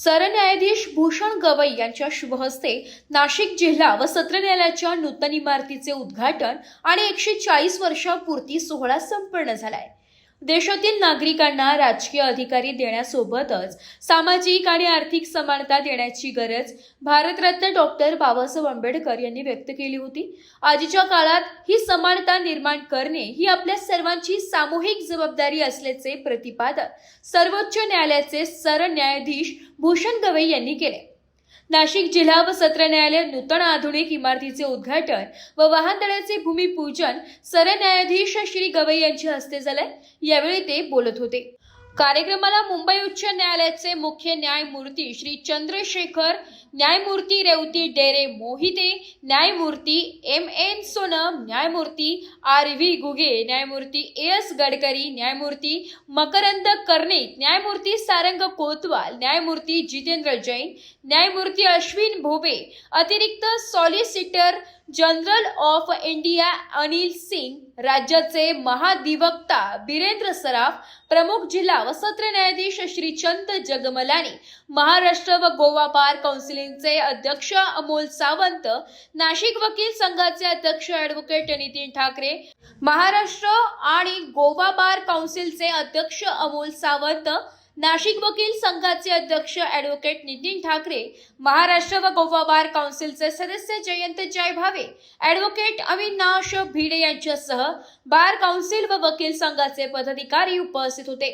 सरन्यायाधीश भूषण गवई यांच्या शुभ हस्ते नाशिक जिल्हा व सत्र न्यायालयाच्या नूतन इमारतीचे उद्घाटन आणि 140 वर्षापूर्ती सोहळा संपन्न झालाय। देशातील नागरिकांना राजकीय अधिकारी देण्यासोबतच सामाजिक आणि आर्थिक समानता देण्याची गरज भारतरत्न डॉक्टर बाबासाहेब आंबेडकर यांनी व्यक्त केली होती। आजच्या काळात ही समानता निर्माण करणे ही आपल्या सर्वांची सामूहिक जबाबदारी असल्याचे प्रतिपादन सर्वोच्च न्यायालयाचे सरन्यायाधीश भूषण गवई यांनी केले। नाशिक जिल्हा व सत्र न्यायालय नूतन आधुनिक इमारतीचे उद्घाटन व वाहनतळाचे भूमिपूजन सरन्यायाधीश श्री गवई यांच्या हस्ते झाले। यावेळी ते बोलत होते। कार्यक्रमाला मुंबई उच्च न्यायालयाचे मुख्य न्यायमूर्ती श्री चंद्रशेखर, न्यायमूर्ती रेवती डेरे मोहिते, न्यायमूर्ती M.N. सोनम, न्यायमूर्ती R.V. घुगे, न्यायमूर्ती A.S. गडकरी, न्यायमूर्ती मकरंद कर्णिक, न्यायमूर्ती सारंग कोतवाल, न्यायमूर्ती जितेंद्र जैन, न्यायमूर्ती अश्विन भोबे, अतिरिक्त solicitor general of India Anil Singh, राज्याचे महाधिवक्ता बिरेंद्र सराफ, प्रमुख जिल्हा व सत्र न्यायाधीश श्रीचंद जगमलानी, महाराष्ट्र व गोवा बार काउन्सिलचे अध्यक्ष अमोल सावंत, नाशिक वकील संघाचे अध्यक्ष ॲडव्होकेट नितीन ठाकरे, महाराष्ट्र आणि गोवा बार काउन्सिलचे अध्यक्ष अमोल सावंत, नाशिक वकील संघाचे अध्यक्ष ॲडव्होकेट नितीन ठाकरे, महाराष्ट्र व गोवा बार काउन्सिलचे सदस्य जयंत जयभावे, ॲडव्होकेट अविनाश भिडे यांच्यासह बार काउन्सिल व वकील संघाचे पदाधिकारी उपस्थित होते।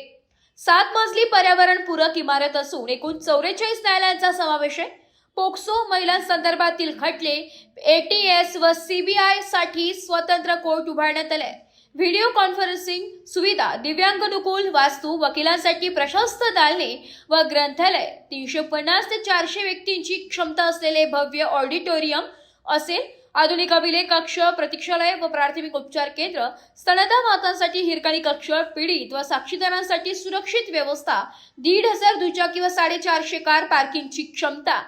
7 मजली पर्यावरणपूरक इमारत असून एकूण 44 न्यायालयांचा समावेश आहे। पोक्सो महिलांसंदर्भातील खटले, ATS व CBI साठी स्वतंत्र कोर्ट उभारण्यात आले। व्हिडिओ कॉन्फरन्सिंग सुविधा, दिव्यांगानुकूल वास्तू, वकिलांसाठी प्रशस्त दालने व ग्रंथालय, 350 ते 400 व्यक्तींची क्षमता असलेले भव्य ऑडिटोरियम असेल। आधुनिक अभिलेख कक्ष, प्रतीक्षालय व प्राथमिक उपचार केंद्र, स्तनदा मातांसाठी हिरकणी कक्ष, पीडित व साक्षीदारांसाठी सुरक्षित व्यवस्था, 1,500 दुचाकी व 450 कार पार्किंगची क्षमता,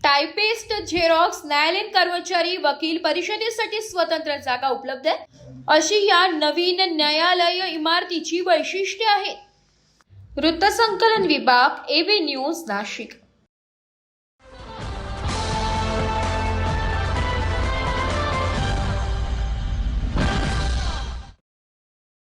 टायपिस्ट, झेरॉक्स, न्यायालयीन कर्मचारी, वकील परिषदेसाठी स्वतंत्र जागा उपलब्ध आहे, अशी या नवीन न्यायालय इमारतीची वैशिष्ट्ये आहेत। वृत्तसंकलन विभाग, AV न्यूज, नाशिक।